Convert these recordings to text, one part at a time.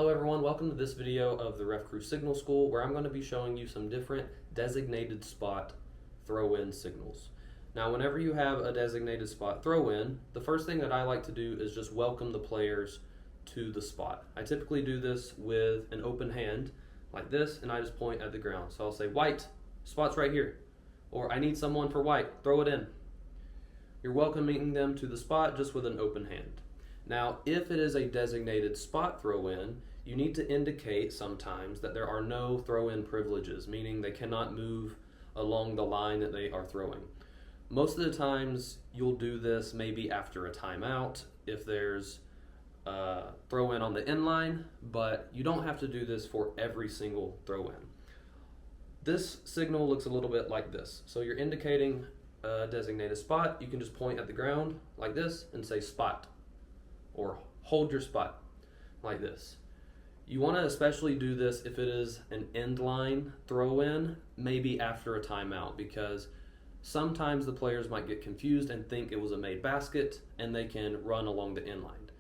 Hello everyone, welcome to this video of the Ref Crew Signal School, where I'm going to be showing you some different designated spot throw-in signals. Now whenever you have a designated spot throw-in, the first thing that I like to do is just welcome the players to the spot. I typically do this with an open hand like this, and I just point at the ground. So I'll say, white, spot's right here. Or I need someone for white, throw it in. You're welcoming them to the spot just with an open hand. Now, if it is a designated spot throw-in, you need to indicate sometimes that there are no throw-in privileges, meaning they cannot move along the line that they are throwing. Most of the times, you'll do this maybe after a timeout if there's a throw-in on the end line, but you don't have to do this for every single throw-in. This signal looks a little bit like this. So you're indicating a designated spot. You can just point at the ground like this and say spot, or hold your spot like this. You want to especially do this if it is an end line throw-in, maybe after a timeout, because sometimes the players might get confused and think it was a made basket and they can run along the end line.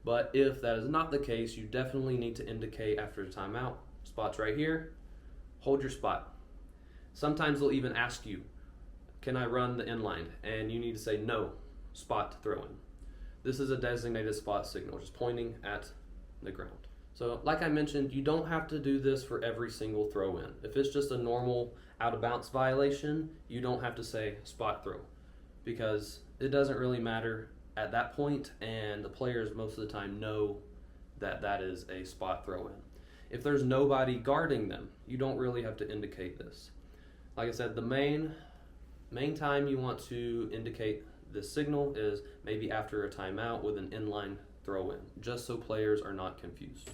But if that is not the case, you definitely need to indicate after a timeout, spot's right here, hold your spot. Sometimes they'll even ask you, can I run the end line? And you need to say no, spot throw-in. This is a designated spot signal, just pointing at the ground. So like I mentioned, you don't have to do this for every single throw-in. If it's just a normal out of bounds violation, you don't have to say spot throw, because it doesn't really matter at that point, and the players most of the time know that that is a spot throw-in. If there's nobody guarding them, you don't really have to indicate this. Like I said, the main time you want to indicate this signal is maybe after a timeout with an inline throw-in, just so players are not confused.